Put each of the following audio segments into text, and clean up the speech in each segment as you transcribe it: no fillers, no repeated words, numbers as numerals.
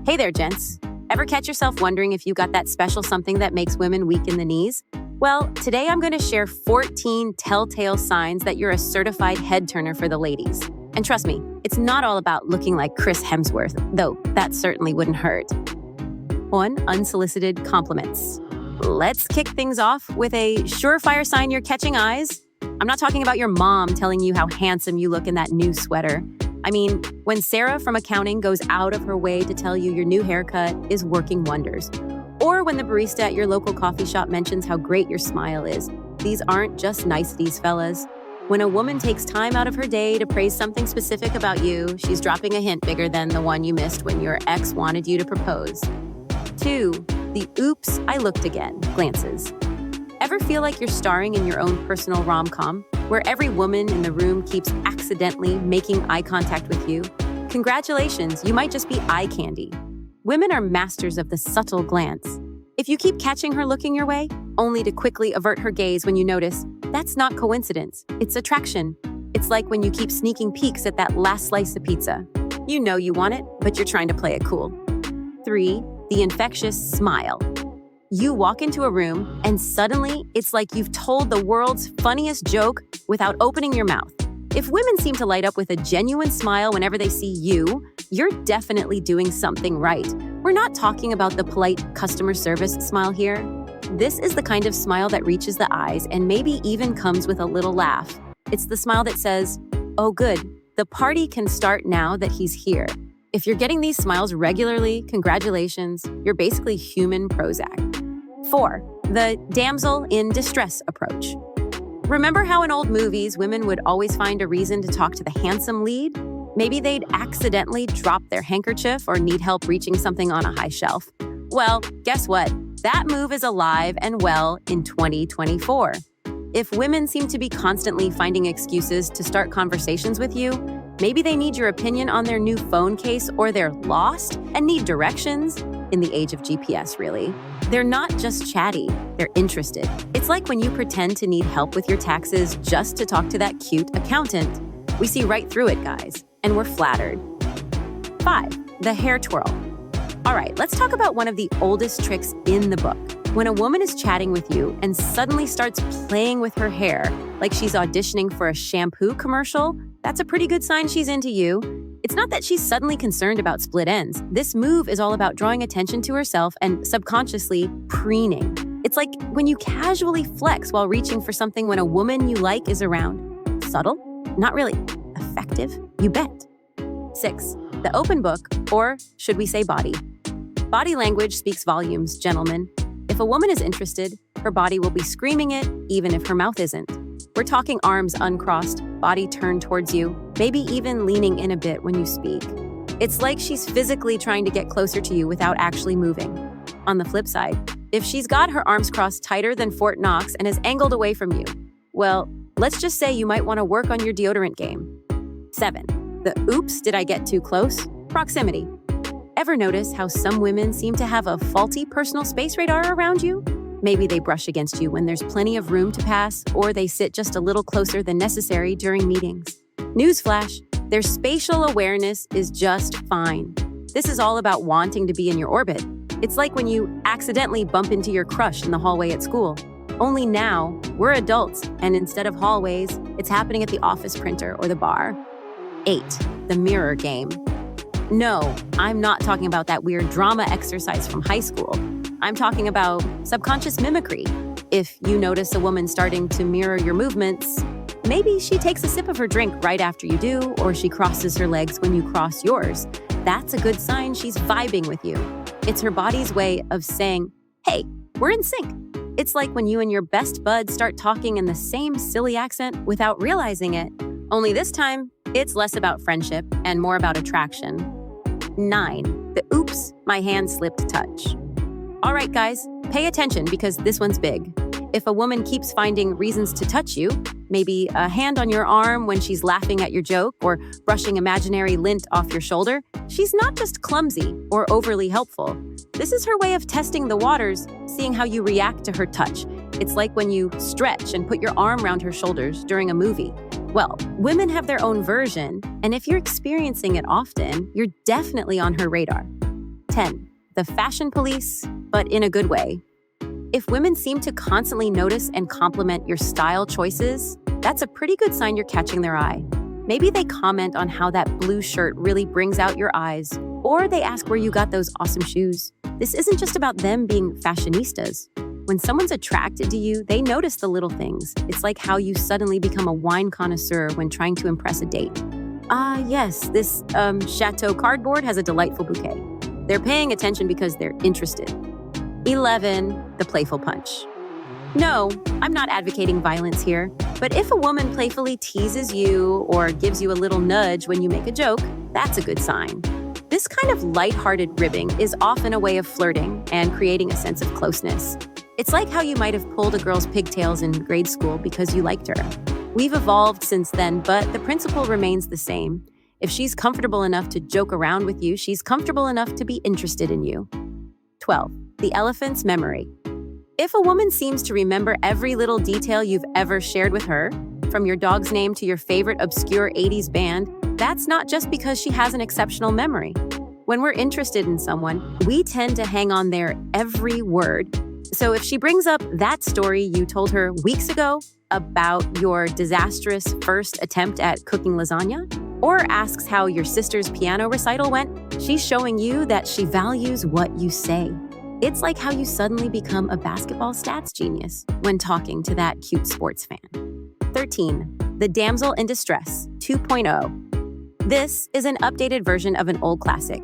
Hey there, gents. Ever catch yourself wondering if you got that special something that makes women weak in the knees? Well, today I'm going to share 14 telltale signs that you're a certified head turner for the ladies. And trust me, it's not all about looking like Chris Hemsworth, though that certainly wouldn't hurt. 1. Unsolicited compliments. Let's kick things off with a surefire sign you're catching eyes. I'm not talking about your mom telling you how handsome you look in that new sweater. I mean, when Sarah from accounting goes out of her way to tell you your new haircut is working wonders. Or when the barista at your local coffee shop mentions how great your smile is. These aren't just niceties, fellas. When a woman takes time out of her day to praise something specific about you, she's dropping a hint bigger than the one you missed when your ex wanted you to propose. 2. The oops, I looked again glances. Ever feel like you're starring in your own personal rom-com, where every woman in the room keeps accidentally making eye contact with you? Congratulations, you might just be eye candy. Women are masters of the subtle glance. If you keep catching her looking your way, only to quickly avert her gaze when you notice, that's not coincidence, it's attraction. It's like when you keep sneaking peeks at that last slice of pizza. You know you want it, but you're trying to play it cool. 3. The infectious smile. You walk into a room, and suddenly, it's like you've told the world's funniest joke without opening your mouth. If women seem to light up with a genuine smile whenever they see you, you're definitely doing something right. We're not talking about the polite customer service smile here. This is the kind of smile that reaches the eyes and maybe even comes with a little laugh. It's the smile that says, "Oh good, the party can start now that he's here." If you're getting these smiles regularly, congratulations, you're basically human Prozac. 4. The damsel in distress approach. Remember how in old movies, women would always find a reason to talk to the handsome lead? Maybe they'd accidentally drop their handkerchief or need help reaching something on a high shelf. Well, guess what? That move is alive and well in 2024. If women seem to be constantly finding excuses to start conversations with you, maybe they need your opinion on their new phone case, or they're lost and need directions. In the age of GPS, really. They're not just chatty, they're interested. It's like when you pretend to need help with your taxes just to talk to that cute accountant. We see right through it, guys, and we're flattered. 5. The hair twirl. All right, let's talk about one of the oldest tricks in the book. When a woman is chatting with you and suddenly starts playing with her hair, like she's auditioning for a shampoo commercial, that's a pretty good sign she's into you. It's not that she's suddenly concerned about split ends. This move is all about drawing attention to herself and subconsciously preening. It's like when you casually flex while reaching for something when a woman you like is around. Subtle? Not really. Effective? You bet. 6. The open book, or should we say body? Body language speaks volumes, gentlemen. If a woman is interested, her body will be screaming it, even if her mouth isn't. We're talking arms uncrossed, body turned towards you, maybe even leaning in a bit when you speak. It's like she's physically trying to get closer to you without actually moving. On the flip side, if she's got her arms crossed tighter than Fort Knox and is angled away from you, well, let's just say you might want to work on your deodorant game. 7. The oops, did I get too close? Proximity. Ever notice how some women seem to have a faulty personal space radar around you? Maybe they brush against you when there's plenty of room to pass, or they sit just a little closer than necessary during meetings. Newsflash, their spatial awareness is just fine. This is all about wanting to be in your orbit. It's like when you accidentally bump into your crush in the hallway at school. Only now, we're adults, and instead of hallways, it's happening at the office printer or the bar. 8. The mirror game. No, I'm not talking about that weird drama exercise from high school. I'm talking about subconscious mimicry. If you notice a woman starting to mirror your movements, maybe she takes a sip of her drink right after you do, or she crosses her legs when you cross yours. That's a good sign she's vibing with you. It's her body's way of saying, hey, we're in sync. It's like when you and your best bud start talking in the same silly accent without realizing it. Only this time, it's less about friendship and more about attraction. 9. The oops, my hand slipped touch. All right, guys, pay attention because this one's big. If a woman keeps finding reasons to touch you, maybe a hand on your arm when she's laughing at your joke or brushing imaginary lint off your shoulder, she's not just clumsy or overly helpful. This is her way of testing the waters, seeing how you react to her touch. It's like when you stretch and put your arm around her shoulders during a movie. Well, women have their own version, and if you're experiencing it often, you're definitely on her radar. 10. The fashion police, but in a good way. If women seem to constantly notice and compliment your style choices, that's a pretty good sign you're catching their eye. Maybe they comment on how that blue shirt really brings out your eyes, or they ask where you got those awesome shoes. This isn't just about them being fashionistas. When someone's attracted to you, they notice the little things. It's like how you suddenly become a wine connoisseur when trying to impress a date. Yes, this chateau cardboard has a delightful bouquet. They're paying attention because they're interested. 11. The playful punch. No, I'm not advocating violence here, but if a woman playfully teases you or gives you a little nudge when you make a joke, that's a good sign. This kind of lighthearted ribbing is often a way of flirting and creating a sense of closeness. It's like how you might have pulled a girl's pigtails in grade school because you liked her. We've evolved since then, but the principle remains the same. If she's comfortable enough to joke around with you, she's comfortable enough to be interested in you. 12. The elephant's memory. If a woman seems to remember every little detail you've ever shared with her, from your dog's name to your favorite obscure 80s band, that's not just because she has an exceptional memory. When we're interested in someone, we tend to hang on their every word. So if she brings up that story you told her weeks ago about your disastrous first attempt at cooking lasagna, or asks how your sister's piano recital went, she's showing you that she values what you say. It's like how you suddenly become a basketball stats genius when talking to that cute sports fan. 13. The damsel in distress 2.0. This is an updated version of an old classic.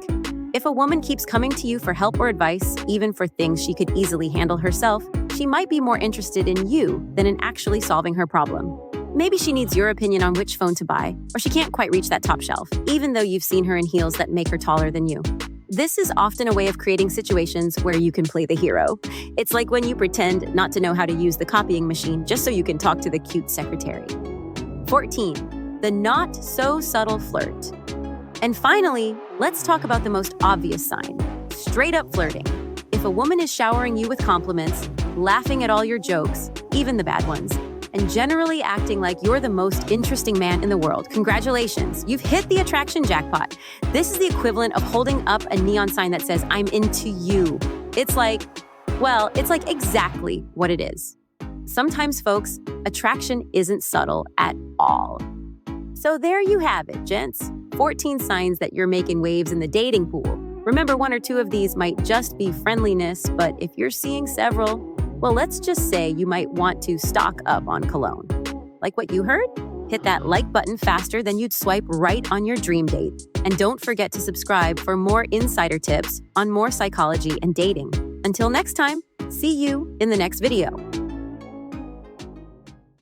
If a woman keeps coming to you for help or advice, even for things she could easily handle herself, she might be more interested in you than in actually solving her problem. Maybe she needs your opinion on which phone to buy, or she can't quite reach that top shelf, even though you've seen her in heels that make her taller than you. This is often a way of creating situations where you can play the hero. It's like when you pretend not to know how to use the copying machine just so you can talk to the cute secretary. 14. The not-so-subtle flirt. And finally, let's talk about the most obvious sign, straight-up flirting. If a woman is showering you with compliments, laughing at all your jokes, even the bad ones, and generally acting like you're the most interesting man in the world, congratulations, you've hit the attraction jackpot. This is the equivalent of holding up a neon sign that says, "I'm into you." It's like exactly what it is. Sometimes, folks, attraction isn't subtle at all. So there you have it, gents. 14 signs that you're making waves in the dating pool. Remember, 1 or 2 of these might just be friendliness, but if you're seeing several, well, let's just say you might want to stock up on cologne. Like what you heard? Hit that like button faster than you'd swipe right on your dream date. And don't forget to subscribe for more insider tips on more psychology and dating. Until next time, see you in the next video.